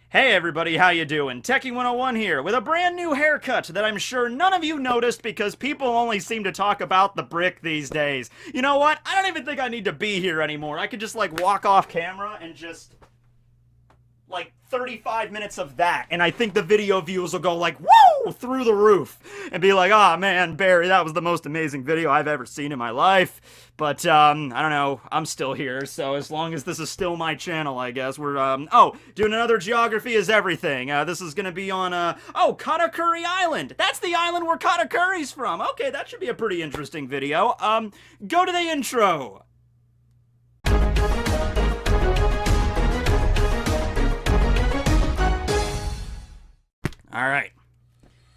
Hey everybody, how you doing? Tekking101 here with a brand new haircut that I'm sure none of you noticed because people only seem to talk about the brick these days. You know what? I don't even think I need to be here anymore. I could just walk off camera and just 35 minutes of that, and I think the video views will go whoa through the roof and be like, oh man, Barry, that was the most amazing video I've ever seen in my life. But I don't know, I'm still here, so as long as this is still my channel, I guess we're doing another Geography is Everything. This is gonna be on Katakuri Island. That's the island where Katakuri's from. Okay, that should be a pretty interesting video. Go to the intro. Alright.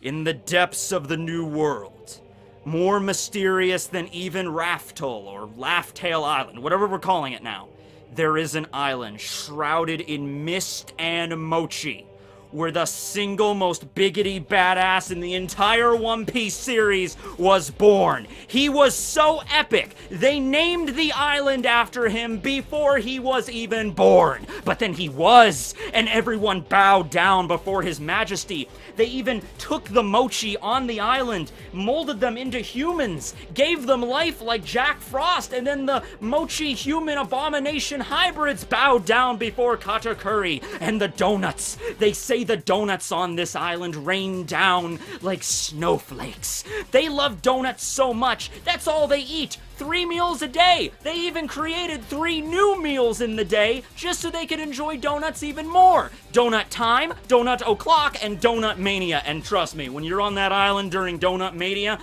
In the depths of the New World, more mysterious than even Raftel or Laugh-Tail Island, whatever we're calling it now, there is an island shrouded in mist and mochi, where the single most biggity badass in the entire One Piece series was born. He was so epic, they named the island after him before he was even born. But then he was, and everyone bowed down before his majesty. They even took the mochi on the island, molded them into humans, gave them life like Jack Frost, and then the mochi human abomination hybrids bowed down before Katakuri. And the donuts, they say the donuts on this island rain down like snowflakes. They love donuts so much, that's all they eat. 3 meals a day. They even created 3 new meals in the day just so they could enjoy donuts even more. Donut time, donut o'clock, and donut mania. And trust me, when you're on that island during donut mania,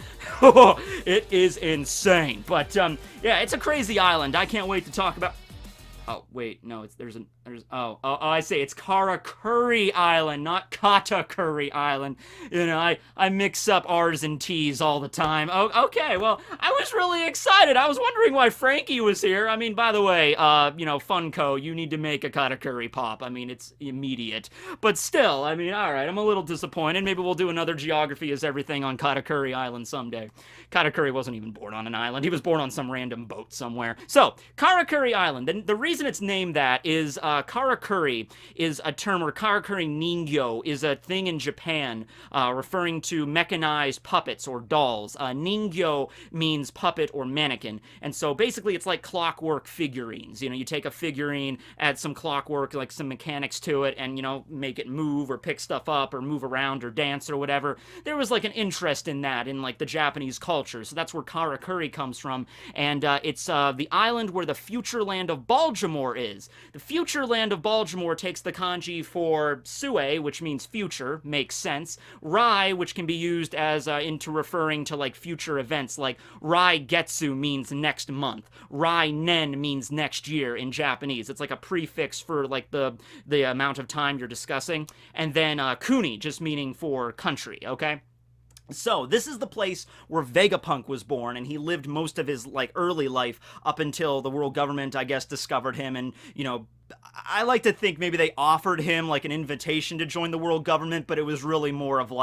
it is insane. But yeah, it's a crazy island. I can't wait to talk about. Oh, wait, no, I say it's Karakuri Island, not Katakuri Island. You know, I mix up R's and T's all the time. Oh, okay, well, I was really excited. I was wondering why Frankie was here. I mean, by the way, Funko, you need to make a Katakuri pop. I mean, it's immediate. But still, I mean, alright, I'm a little disappointed. Maybe we'll do another Geography is Everything on Katakuri Island someday. Katakuri wasn't even born on an island. He was born on some random boat somewhere. So, Karakuri Island, and the reason it's named that is karakuri is a term, or karakuri ningyo is a thing in Japan referring to mechanized puppets or dolls. Ningyo means puppet or mannequin, and so basically it's like clockwork figurines. You know, you take a figurine, add some clockwork, like some mechanics to it, and, you know, make it move or pick stuff up or move around or dance or whatever. There was like an interest in that in like the Japanese culture, so that's where karakuri comes from, and it's the island where the future land of Baltimore is. The future land of Baltimore takes the kanji for sue, which means future, makes sense. Rai, which can be used as into referring to like future events, like Rai Getsu means next month. Rai Nen means next year in Japanese. It's like a prefix for like the amount of time you're discussing. And then Kuni, just meaning for country, okay? So, this is the place where Vegapunk was born, and he lived most of his, early life up until the world government, I guess, discovered him and, you know, I like to think maybe they offered him, an invitation to join the world government, but it was really more of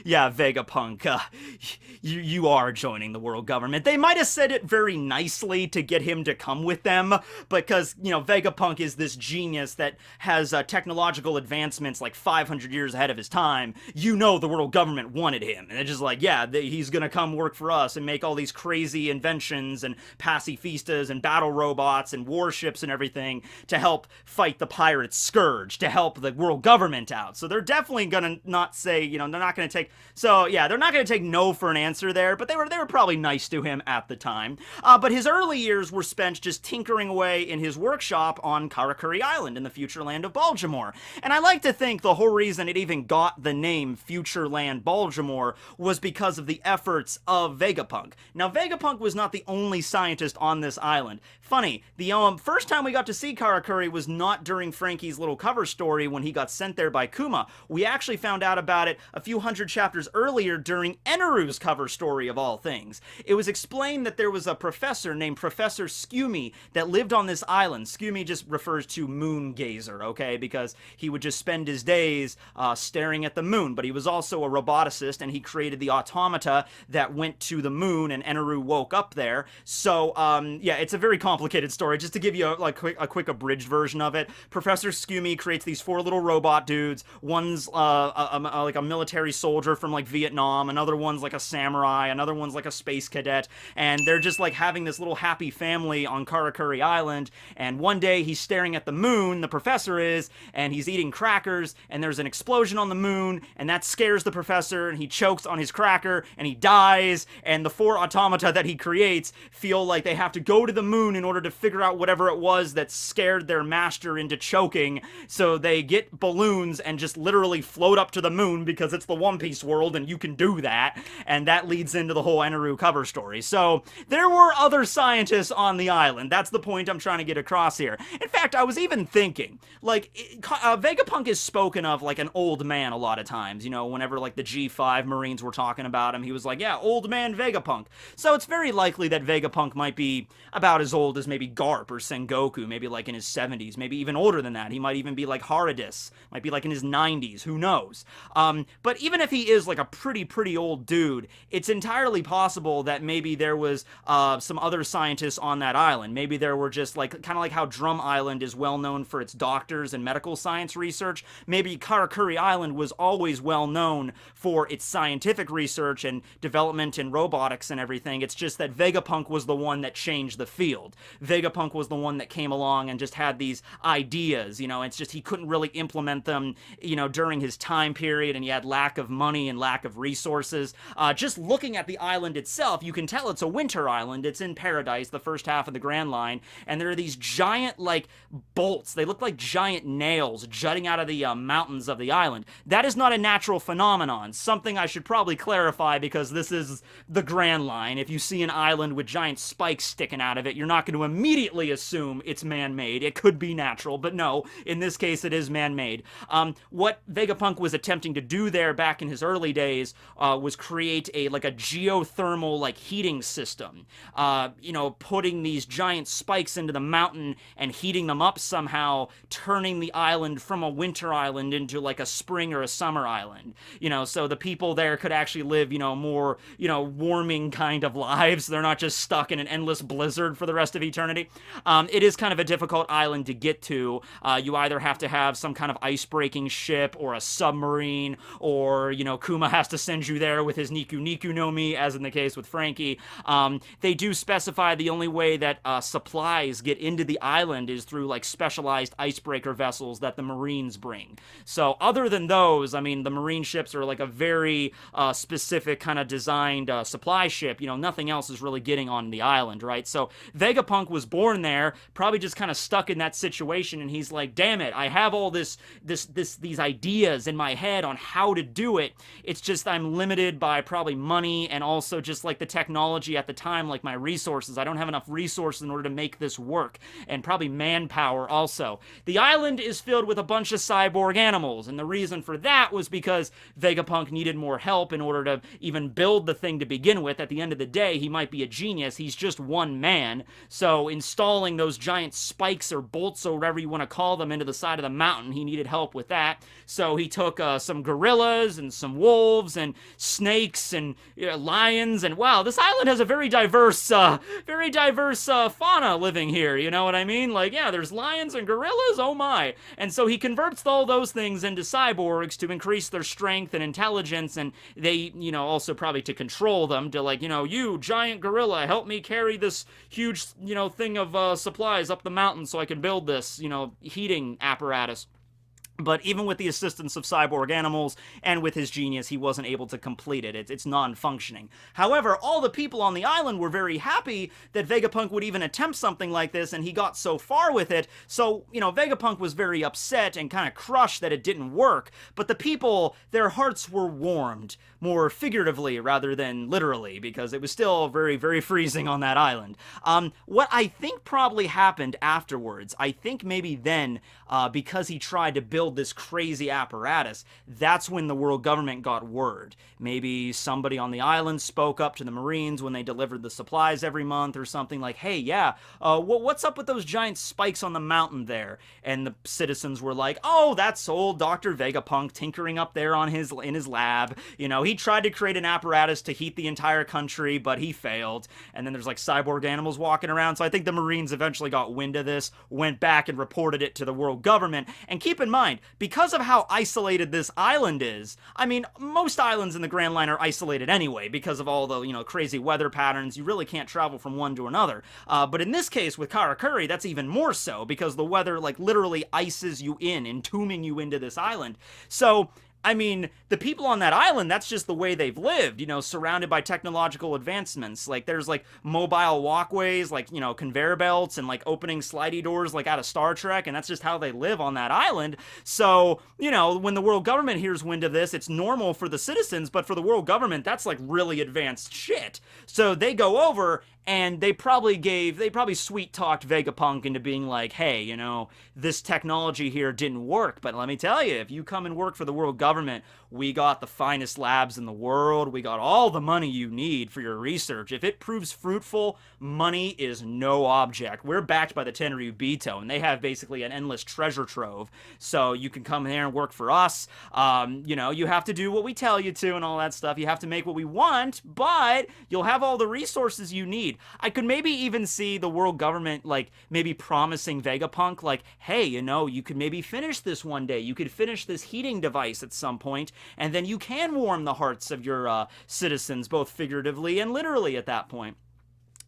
yeah, Vegapunk, you are joining the world government. They might have said it very nicely to get him to come with them, because, you know, Vegapunk is this genius that has technological advancements 500 years ahead of his time. You know the world government wanted him, and it's just yeah, he's gonna come work for us and make all these crazy inventions and pacifistas and battle robots and warships and everything to help fight the pirate scourge, to help the world government out. So they're definitely gonna not say, you know, they're not gonna take, so yeah, they're not gonna take no for an answer there, but they were probably nice to him at the time. But his early years were spent just tinkering away in his workshop on Karakuri Island in the future land of Baltimore. And I like to think the whole reason it even got the name Future Land Baltimore was because of the efforts of Vegapunk. Now, Vegapunk was not the only scientist on this island. Funny, the first time we got to see Karakuri was not during Frankie's little cover story when he got sent there by Kuma. We actually found out about it a few hundred chapters earlier during Eneru's cover story, of all things. It was explained that there was a professor named Professor Skumi that lived on this island. Skumi just refers to moon gazer, okay, because he would just spend his days staring at the moon, but he was also a roboticist, and he created the automata that went to the moon, and Eneru woke up there. So, yeah, it's a very complicated story. Just to give you a quick abridged version version of it. Professor Scoomy creates these 4 little robot dudes. One's like a military soldier from like Vietnam, another one's like a samurai, another one's like a space cadet, and they're just like having this little happy family on Karakuri Island. And one day he's staring at the moon, the professor is, and he's eating crackers, and there's an explosion on the moon, and that scares the professor, and he chokes on his cracker, and he dies, and the 4 automata that he creates feel like they have to go to the moon in order to figure out whatever it was that scared their master into choking. So they get balloons and just literally float up to the moon because it's the One Piece world and you can do that. And that leads into the whole Eneru cover story. So there were other scientists on the island. That's the point I'm trying to get across here. In fact, I was even thinking, like, Vegapunk is spoken of like an old man a lot of times. You know, whenever like the G5 Marines were talking about him, he was like, yeah, old man Vegapunk. So it's very likely that Vegapunk might be about as old as maybe Garp or Sengoku, maybe like in his 70s, maybe even older than that. He might even be like Haradis, might be like in his 90s, who knows? But even if he is like a pretty old dude, it's entirely possible that maybe there was some other scientists on that island. Maybe there were just like, kind of like how Drum Island is well known for its doctors and medical science research. Maybe Karakuri Island was always well known for its scientific research and development in robotics and everything. It's just that Vegapunk was the one that changed the field. Vegapunk was the one that came along and just had these ideas, you know. It's just he couldn't really implement them, you know, during his time period, and he had lack of money and lack of resources. Just looking at the island itself, you can tell it's a winter island. It's in Paradise, the first half of the Grand Line, and there are these giant, like, bolts. They look like giant nails jutting out of the mountains of the island. That is not a natural phenomenon, something I should probably clarify, because this is the Grand Line. If you see an island with giant spikes sticking out of it, you're not going to immediately assume it's man-made. It could be natural, but no, in this case it is man-made. What Vegapunk was attempting to do there back in his early days was create a geothermal like heating system. You know, putting these giant spikes into the mountain and heating them up somehow, turning the island from a winter island into like a spring or a summer island. You know, so the people there could actually live, you know, more, you know, warming kind of lives. They're not just stuck in an endless blizzard for the rest of eternity. It is kind of a difficult island to get to. You either have to have some kind of ice-breaking ship or a submarine, or, you know, Kuma has to send you there with his Niku Niku no Mi, as in the case with Frankie. They do specify the only way that supplies get into the island is through, like, specialized icebreaker vessels that the Marines bring. So other than those, I mean, the Marine ships are like a very specific kind of designed supply ship. You know, nothing else is really getting on the island, right? So Vegapunk was born there, probably just kind of stuck in that situation, and he's like, damn it, I have all these ideas in my head on how to do it. It's just I'm limited by probably money and also just like the technology at the time, like my resources. I don't have enough resources in order to make this work, and probably manpower also. The island is filled with a bunch of cyborg animals, and the reason for that was because Vegapunk needed more help in order to even build the thing to begin with. At the end of the day, he might be a genius. He's just one man. So installing those giant spikes or bolts or whatever you want to call them into the side of the mountain, he needed help with that. So he took some gorillas and some wolves and snakes and lions, and wow, this island has a very diverse fauna living here, you know what I mean? Like, yeah, there's lions and gorillas, oh my. And so he converts all those things into cyborgs to increase their strength and intelligence, and they, you know, also probably to control them, to like, you know, you giant gorilla, help me carry this huge, you know, thing of supplies up the mountain so I can build this, you know, heating apparatus. But even with the assistance of cyborg animals and with his genius, he wasn't able to complete it. It's non-functioning. However, all the people on the island were very happy that Vegapunk would even attempt something like this, and he got so far with it. So, you know, Vegapunk was very upset and kind of crushed that it didn't work. But the people, their hearts were warmed, more figuratively rather than literally, because it was still very, very freezing on that island. What I think probably happened afterwards, I think maybe then, because he tried to build build this crazy apparatus, that's when the world government got word. Maybe somebody on the island spoke up to the Marines when they delivered the supplies every month or something like, hey, yeah, what's up with those giant spikes on the mountain there? And the citizens were like, oh, that's old Dr. Vegapunk tinkering up there in his lab. He tried to create an apparatus to heat the entire country, but he failed. And then there's like cyborg animals walking around. So I think the Marines eventually got wind of this, went back and reported it to the world government. And keep in mind, because of how isolated this island is, I mean, most islands in the Grand Line are isolated anyway because of all the, crazy weather patterns. You really can't travel from one to another. But in this case with Karakuri, that's even more so because the weather like literally ices you in, entombing you into this island. So I mean, the people on that island, that's just the way they've lived, surrounded by technological advancements. Like, there's, like, mobile walkways, like, conveyor belts and, like, opening slidey doors, like, out of Star Trek, and that's just how they live on that island. So, when the world government hears wind of this, it's normal for the citizens, but for the world government, that's, like, really advanced shit. So they go over, and they probably sweet-talked Vegapunk into being like, hey, this technology here didn't work, but let me tell you, if you come and work for the world government, we got the finest labs in the world, we got all the money you need for your research. If it proves fruitful, money is no object. We're backed by the Tenryu Bito, and they have basically an endless treasure trove, so you can come here and work for us. You have to do what we tell you to and all that stuff. You have to make what we want, but you'll have all the resources you need. I could maybe even see the world government, like, maybe promising Vegapunk, like, hey, you could maybe finish this one day. You could finish this heating device at some point, and then you can warm the hearts of your citizens, both figuratively and literally at that point.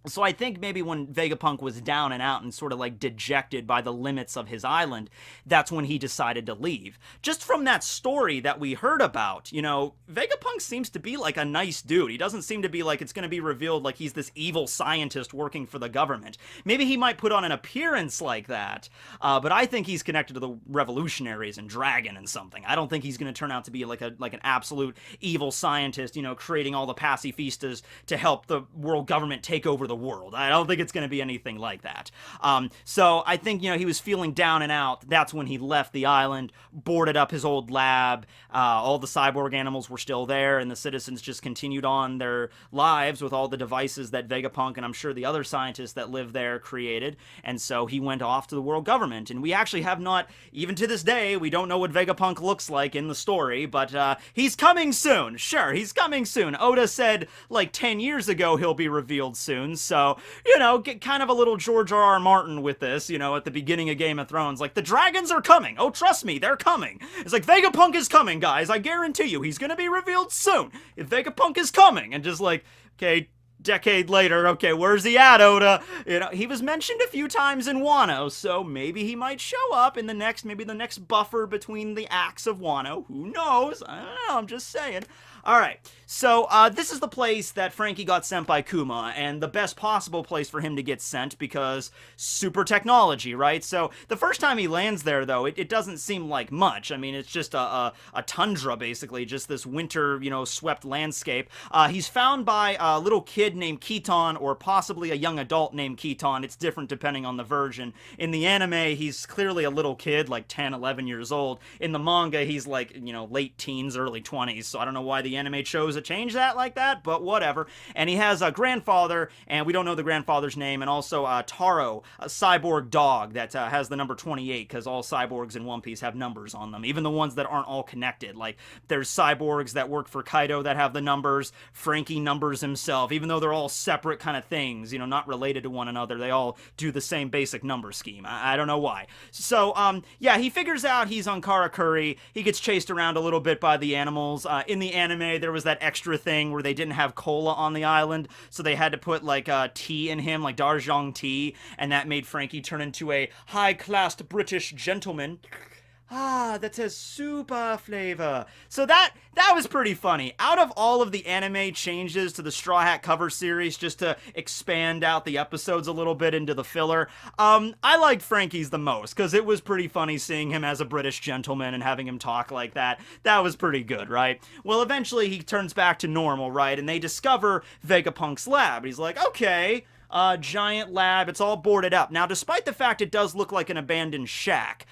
So I think maybe when Vegapunk was down and out and sort of like dejected by the limits of his island, that's when he decided to leave. Just from that story that we heard about, Vegapunk seems to be like a nice dude. He doesn't seem to be like it's going to be revealed like he's this evil scientist working for the government. Maybe he might put on an appearance like that, but I think he's connected to the revolutionaries and Dragon and something. I don't think he's going to turn out to be like an absolute evil scientist, creating all the pacifistas to help the world government take over the world. I don't think it's going to be anything like that. So I think, he was feeling down and out. That's when he left the island, boarded up his old lab. All the cyborg animals were still there, and the citizens just continued on their lives with all the devices that Vegapunk and I'm sure the other scientists that live there created. And so he went off to the world government. And we actually have not, even to this day, we don't know what Vegapunk looks like in the story, but he's coming soon. Sure, he's coming soon. Oda said like 10 years ago he'll be revealed soon. So, get kind of a little George R.R. Martin with this, at the beginning of Game of Thrones. Like, the dragons are coming. Oh, trust me, they're coming. It's like, Vegapunk is coming, guys. I guarantee you, he's gonna be revealed soon. If Vegapunk is coming. And just like, okay, decade later, okay, where's he at, Oda? He was mentioned a few times in Wano, so maybe he might show up in the next buffer between the acts of Wano. Who knows? I don't know, I'm just saying. Alright, so this is the place that Frankie got sent by Kuma, and the best possible place for him to get sent because super technology, right? So the first time he lands there, though, it doesn't seem like much. I mean, it's just a tundra, basically, just this winter, swept landscape. He's found by a little kid named Kiton, or possibly a young adult named Kiton. It's different depending on the version. In the anime, he's clearly a little kid, like 10, 11 years old. In the manga, he's like, late teens, early 20s, so I don't know why the anime chose to change that like that, but whatever. And he has a grandfather, and we don't know the grandfather's name, and also Taro, a cyborg dog that has the number 28, because all cyborgs in One Piece have numbers on them, even the ones that aren't all connected. Like, there's cyborgs that work for Kaido that have the numbers, Frankie numbers himself, even though they're all separate kind of things, not related to one another, they all do the same basic number scheme. I don't know why. So, yeah, he figures out he's on Karakuri, he gets chased around a little bit by the animals. In the anime, there was that extra thing where they didn't have cola on the island, so they had to put like tea in him, like Darjeeling tea, and that made Frankie turn into a high-classed British gentleman. That says super flavor. So that was pretty funny. Out of all of the anime changes to the Straw Hat cover series, just to expand out the episodes a little bit into the filler, I liked Frankie's the most, because it was pretty funny seeing him as a British gentleman and having him talk like that. That was pretty good, right? Well, eventually he turns back to normal, right? And they discover Vegapunk's lab. He's like, okay, giant lab. It's all boarded up. Now, despite the fact it does look like an abandoned shack,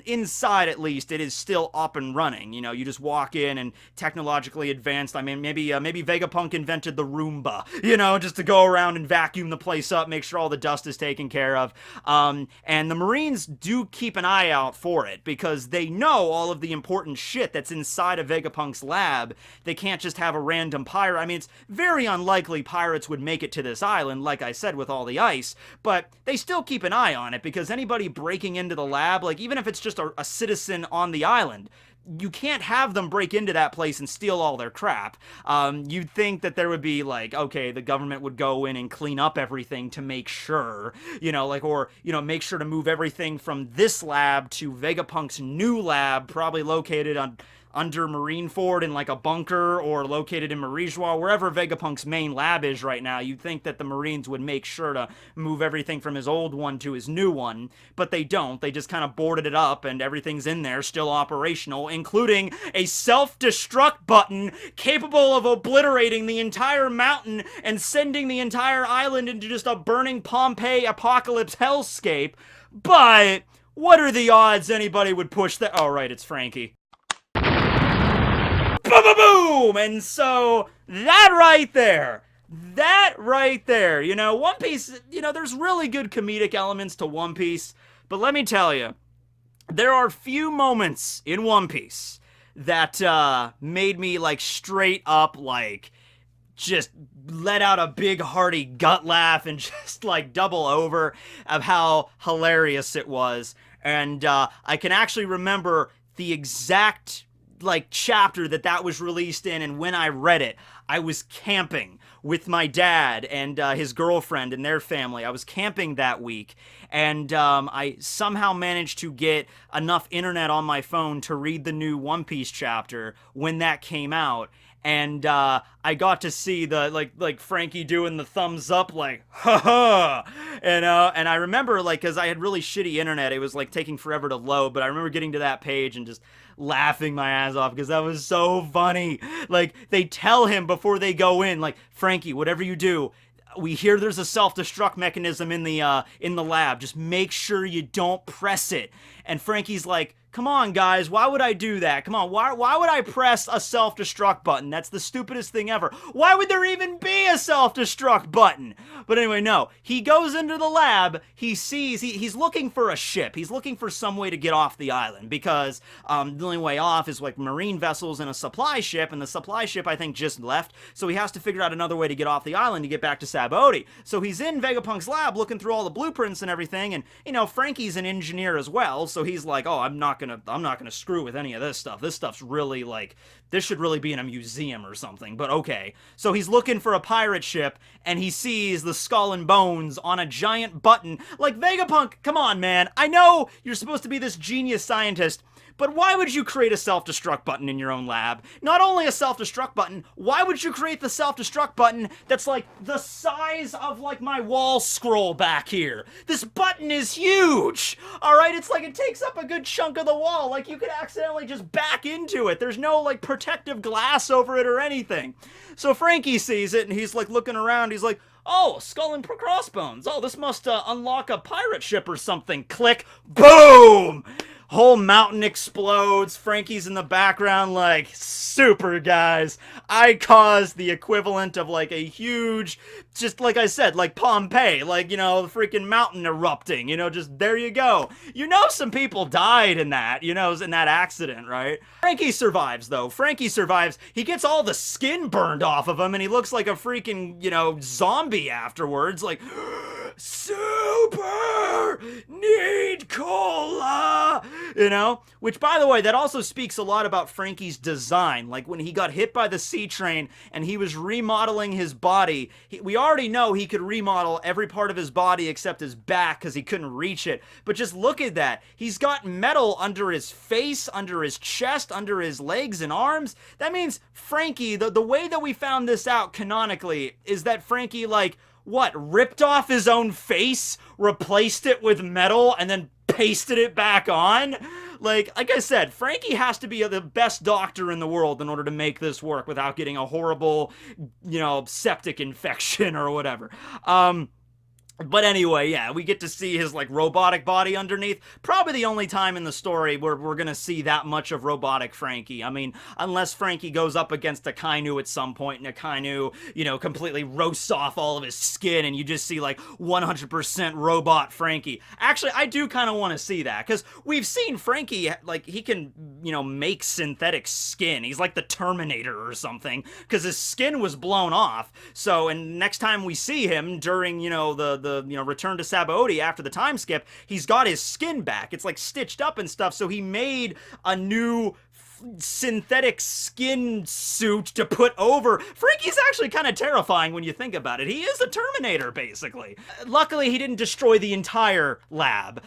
inside at least it is still up and running. You know, you just walk in and technologically advanced. I mean, maybe Vegapunk invented the Roomba, you know, just to go around and vacuum the place up, make sure all the dust is taken care of. And the Marines do keep an eye out for it because they know all of the important shit that's inside of Vegapunk's lab. They can't just have a random pirate. I mean, it's very unlikely pirates would make it to this island, like I said, with all the ice, but they still keep an eye on it because anybody breaking into the lab, like even if it's just a citizen on the island, you can't have them break into that place and steal all their crap. You'd think that there would be like, okay, the government would go in and clean up everything to make sure, you know, like, or, you know, make sure to move everything from this lab to Vegapunk's new lab, probably located under Marineford in like a bunker or located in Marijois, wherever Vegapunk's main lab is right now. You'd think that the Marines would make sure to move everything from his old one to his new one, but they don't. They just kind of boarded it up and everything's in there, still operational, including a self-destruct button capable of obliterating the entire mountain and sending the entire island into just a burning Pompeii apocalypse hellscape. But what are the odds anybody would push that? Oh, right, it's Frankie. Boom, boom, boom! And so, that right there, you know, One Piece, you know, there's really good comedic elements to One Piece, but let me tell you, there are few moments in One Piece that, made me, like, straight up, like, just let out a big hearty gut laugh and just, like, double over of how hilarious it was. And, I can actually remember the exact like chapter that was released in, and when I read it, I was camping with my dad and his girlfriend and their family. I was camping that week, and I somehow managed to get enough internet on my phone to read the new One Piece chapter when that came out. And I got to see the like Frankie doing the thumbs up, like ha, and I remember, like, because I had really shitty internet, it was like taking forever to load, but I remember getting to that page and just laughing my ass off because that was so funny. Like, they tell him before they go in, like, Frankie, whatever you do, we hear there's a self-destruct mechanism in the lab. Just make sure you don't press it. And Frankie's like, come on, guys, why would I do that? Come on, why would I press a self-destruct button? That's the stupidest thing ever. Why would there even be a self-destruct button? But anyway, no. He goes into the lab, he sees, he's looking for a ship. He's looking for some way to get off the island because the only way off is like marine vessels and a supply ship, and the supply ship, I think, just left, so he has to figure out another way to get off the island to get back to Sabaody. So he's in Vegapunk's lab looking through all the blueprints and everything, and, you know, Frankie's an engineer as well, so he's like, oh, I'm not gonna screw with any of this stuff. This stuff's really, like, this should really be in a museum or something, but okay. So he's looking for a pirate ship, and he sees the skull and bones on a giant button. Like, Vegapunk, come on, man. I know you're supposed to be this genius scientist, but why would you create a self-destruct button in your own lab? Not only a self-destruct button, why would you create the self-destruct button that's like the size of like my wall scroll back here? This button is huge! Alright, it's like it takes up a good chunk of the wall. Like, you could accidentally just back into it. There's no like protective glass over it or anything. So Frankie sees it and he's like looking around. He's like, oh, skull and crossbones. Oh, this must unlock a pirate ship or something. Click. Boom! Whole mountain explodes. Frankie's in the background like, super, guys. I caused the equivalent of like a huge, just like I said, like Pompeii, like, you know, the freaking mountain erupting, you know, just there you go. You know, some people died in that, you know, in that accident, right? Frankie survives, though. Frankie survives. He gets all the skin burned off of him, and he looks like a freaking, you know, zombie afterwards, like, super need cola, you know, which, by the way, that also speaks a lot about Frankie's design. Like, when he got hit by the sea train and he was remodeling his body, we already know he could remodel every part of his body except his back because he couldn't reach it, but just look at that. He's got metal under his face, under his chest, under his legs and arms. That means Frankie, the way that we found this out canonically is that Frankie, like, what, ripped off his own face, replaced it with metal, and then pasted it back on? Like I said, Frankie has to be the best doctor in the world in order to make this work without getting a horrible, you know, septic infection or whatever. But anyway, yeah, we get to see his, like, robotic body underneath. Probably the only time in the story where we're gonna see that much of robotic Frankie. I mean, unless Frankie goes up against a Kainu at some point, and a Kainu, completely roasts off all of his skin, and you just see, like, 100% robot Frankie. Actually, I do kind of want to see that, because we've seen Frankie, like, he can, make synthetic skin. He's like the Terminator or something, because his skin was blown off. So, and next time we see him during, the return to Sabaody after the time skip, he's got his skin back. It's like stitched up and stuff, so he made a new synthetic skin suit to put over. Frankie's actually kind of terrifying when you think about it. He is a Terminator, basically. Luckily, he didn't destroy the entire lab.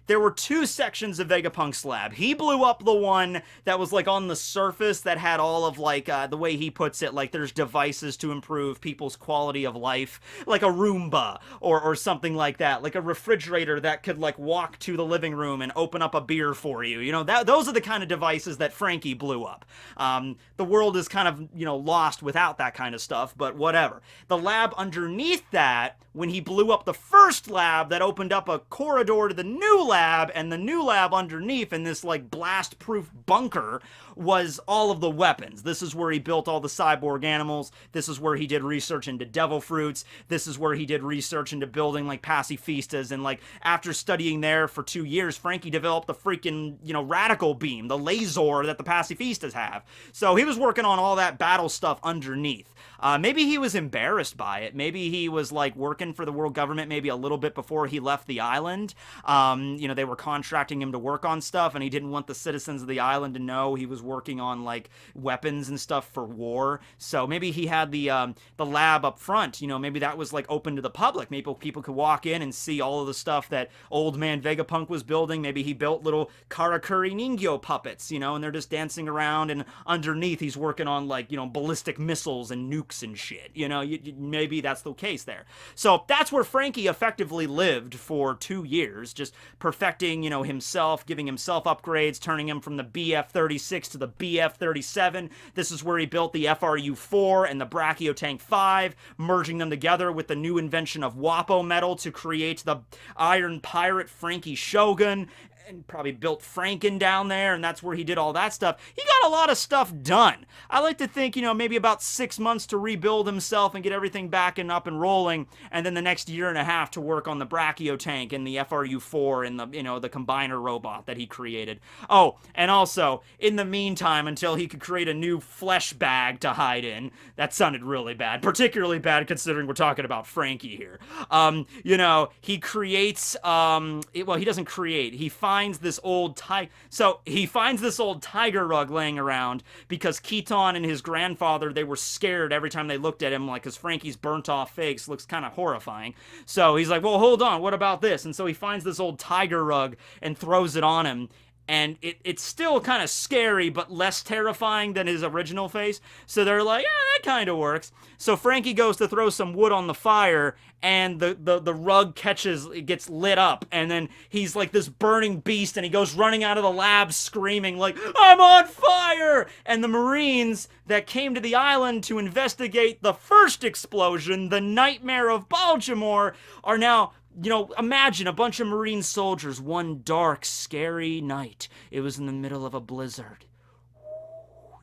There were 2 sections of Vegapunk's lab. He blew up the one that was, like, on the surface that had all of, like, the way he puts it, like, there's devices to improve people's quality of life, like a Roomba or something like that, like a refrigerator that could, like, walk to the living room and open up a beer for you. Those are the kind of devices that Frankie blew up. The world is kind of, lost without that kind of stuff, but whatever. The lab underneath that, when he blew up the first lab, that opened up a corridor to the new lab, and the new lab underneath in this, like, blast-proof bunker was all of the weapons. This is where he built all the cyborg animals. This is where he did research into devil fruits. This is where he did research into building, like, pacifistas. And, like, after studying there for 2 years, Frankie developed the freaking, radical beam, the laser that the pacifistas have. So he was working on all that battle stuff underneath. Maybe he was embarrassed by it. Maybe he was, like, working for the world government maybe a little bit before he left the island. They were contracting him to work on stuff, and he didn't want the citizens of the island to know he was working on, like, weapons and stuff for war. So maybe he had the lab up front. Maybe that was, like, open to the public. Maybe people could walk in and see all of the stuff that old man Vegapunk was building. Maybe he built little Karakuri Ningyo puppets, and they're just dancing around, and underneath he's working on, like, ballistic missiles and nukes and shit. Maybe that's the case there. So that's where Frankie effectively lived for 2 years, just perfecting, himself, giving himself upgrades, turning him from the BF-36 to the BF-37. This is where he built the FRU-4 and the Brachiotank 5, merging them together with the new invention of Wapo metal to create the Iron Pirate Frankie Shogun, and probably built Franken down there, and that's where he did all that stuff. He got a lot of stuff done. I like to think, maybe about 6 months to rebuild himself and get everything back and up and rolling, and then the next year and a half to work on the Brachiotank and the FRU-4 and the, the combiner robot that he created. Oh, and also, in the meantime, until he could create a new flesh bag to hide in, that sounded really bad, particularly bad considering we're talking about Frankie here. He creates, he doesn't create, he finds this old tiger rug laying around because Keaton and his grandfather, they were scared every time they looked at him, like, because Frankie's burnt off face looks kind of horrifying. So he's like, well, hold on, what about this? And so he finds this old tiger rug and throws it on him. And it's still kind of scary, but less terrifying than his original face. So they're like, yeah, that kind of works. So Frankie goes to throw some wood on the fire, and the rug gets lit up. And then he's like this burning beast, and he goes running out of the lab screaming like, I'm on fire! And the Marines that came to the island to investigate the first explosion, the Nightmare of Baltimore, are now... imagine a bunch of Marine soldiers one dark, scary night. It was in the middle of a blizzard.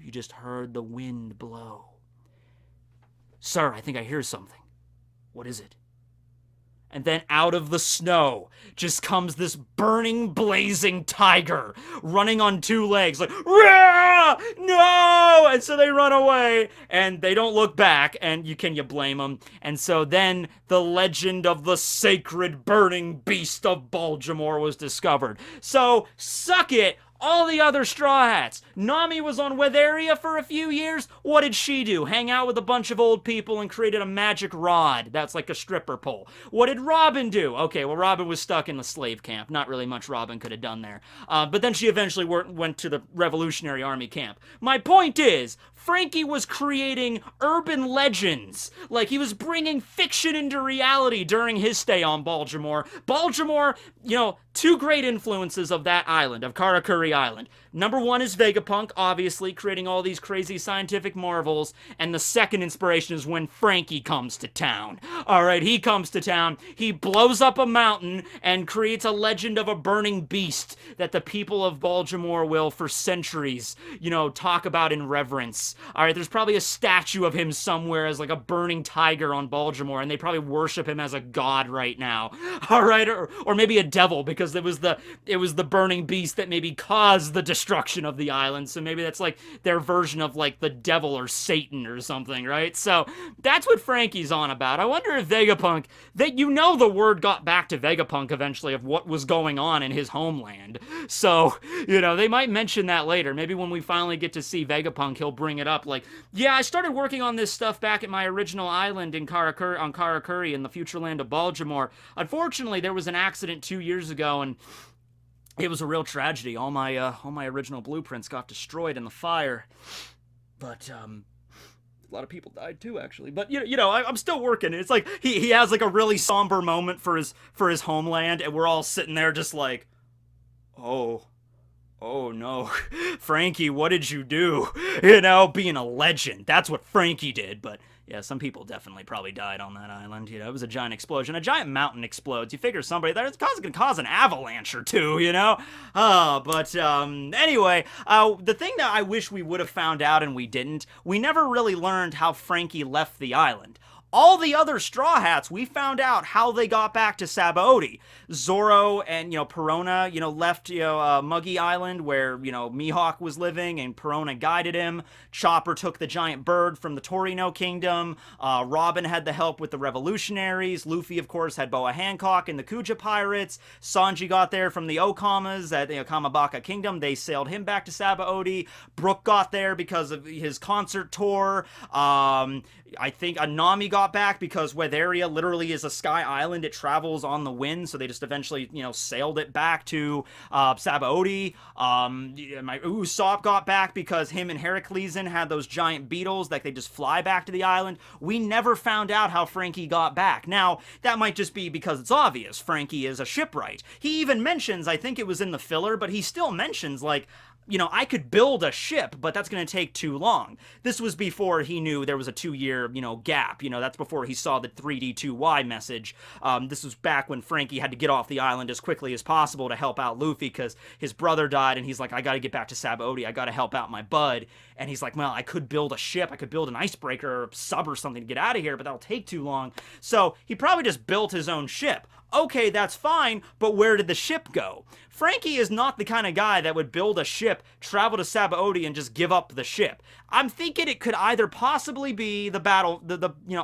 You just heard the wind blow. Sir, I think I hear something. What is it? And then out of the snow just comes this burning, blazing tiger running on 2 legs like, Rah! No! And so they run away and they don't look back, and can you blame them? And so then the legend of the sacred burning beast of Baltimore was discovered. So suck it, all the other Straw Hats. Nami was on Weatheria for a few years. What did she do? Hang out with a bunch of old people and created a magic rod. That's like a stripper pole. What did Robin do? Okay, well, Robin was stuck in the slave camp. Not really much Robin could have done there. But then she eventually went to the Revolutionary Army camp. My point is, Frankie was creating urban legends. Like, he was bringing fiction into reality during his stay on Baltimore. Baltimore, 2 great influences of that island, of Karakuri Island. Number one is Vegapunk, obviously, creating all these crazy scientific marvels. And the second inspiration is when Frankie comes to town. Alright, he comes to town, he blows up a mountain, and creates a legend of a burning beast that the people of Baltimore will, for centuries, talk about in reverence. Alright, there's probably a statue of him somewhere as like a burning tiger on Baltimore, and they probably worship him as a god right now. Alright, or maybe a devil, because it was the burning beast that maybe caused the destruction of the island, so maybe that's like their version of like the devil or Satan or something, right? So that's what Frankie's on about. I wonder if Vegapunk, the word got back to Vegapunk eventually of what was going on in his homeland. So, they might mention that later. Maybe when we finally get to see Vegapunk, he'll bring it up like, yeah, I started working on this stuff back at my original island on KARAKURI in the future land of Baltimore. Unfortunately, there was an accident 2 years ago, and it was a real tragedy. All my original blueprints got destroyed in the fire. But, a lot of people died too, actually. But, I'm still working. It's like, he has like a really somber moment for his homeland, and we're all sitting there just like, oh no, Frankie, what did you do? Being a legend. That's what Frankie did, but yeah, some people definitely probably died on that island. It was a giant explosion. A giant mountain explodes. You figure somebody that's gonna cause an avalanche or two, But anyway, the thing that I wish we would have found out and we didn't, we never really learned how Frankie left the island. All the other Straw Hats, we found out how they got back to Sabaody. Zoro and, Perona, left, Muggy Island where, Mihawk was living and Perona guided him. Chopper took the giant bird from the Torino Kingdom. Robin had the help with the revolutionaries. Luffy, of course, had Boa Hancock and the Kuja Pirates. Sanji got there from the Okamas at the Kamabaka Kingdom. They sailed him back to Sabaody. Brook got there because of his concert tour. I think Anami got back because Weatheria literally is a sky island. It travels on the wind, so they just eventually, sailed it back to Sabaody. My Usopp got back because him and Heracleson had those giant beetles that they just fly back to the island. We never found out how Frankie got back. Now, that might just be because it's obvious. Frankie is a shipwright. He even mentions, I think it was in the filler, but he still mentions, like, I could build a ship, but that's going to take too long. This was before he knew there was a 2-year, gap. That's before he saw the 3D2Y message. This was back when Frankie had to get off the island as quickly as possible to help out Luffy because his brother died, and he's like, I got to get back to Sabaody. I got to help out my bud. And he's like, well, I could build a ship. I could build an icebreaker or a sub or something to get out of here, but that'll take too long. So he probably just built his own ship. Okay, that's fine, but where did the ship go? Frankie is not the kind of guy that would build a ship, travel to Sabaody, and just give up the ship. I'm thinking it could either possibly be the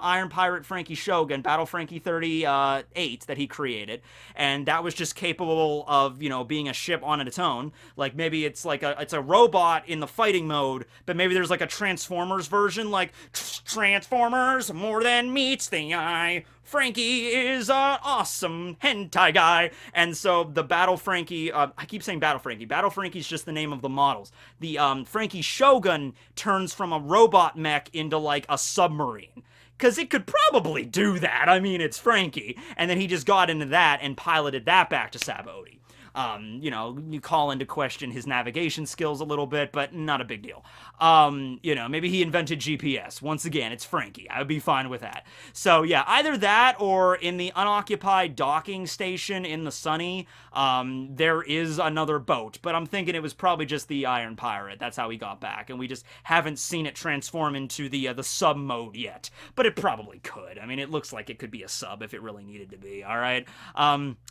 Iron Pirate Frankie Shogun, Battle Frankie 38 that he created, and that was just capable of, being a ship on its own. Like, maybe it's like it's a robot in the fighting mode, but maybe there's like a Transformers version, like, Transformers, more than meets the eye. Frankie is an awesome hentai guy. And so the Battle Frankie, I keep saying Battle Frankie. Battle Frankie's just the name of the models. The Frankie Shogun turns from a robot mech into like a submarine. Because it could probably do that. I mean, it's Frankie. And then he just got into that and piloted that back to Sabaody. You call into question his navigation skills a little bit, but not a big deal. Maybe he invented GPS. Once again, it's Frankie. I would be fine with that. So, yeah, either that or in the unoccupied docking station in the Sunny, there is another boat. But I'm thinking it was probably just the Iron Pirate. That's how he got back. And we just haven't seen it transform into the sub mode yet. But it probably could. I mean, it looks like it could be a sub if it really needed to be, all right?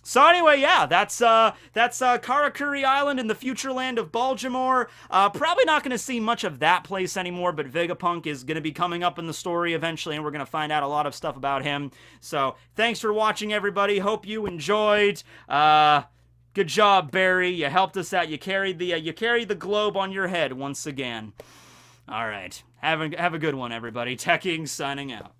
So anyway, yeah, that's Karakuri Island in the future land of Baltimore. Probably not going to see much of that place anymore, but Vegapunk is going to be coming up in the story eventually, and we're going to find out a lot of stuff about him. So, thanks for watching, everybody. Hope you enjoyed. Good job, Barry. You helped us out. You carried the globe on your head once again. All right. Have a good one, everybody. Tekking signing out.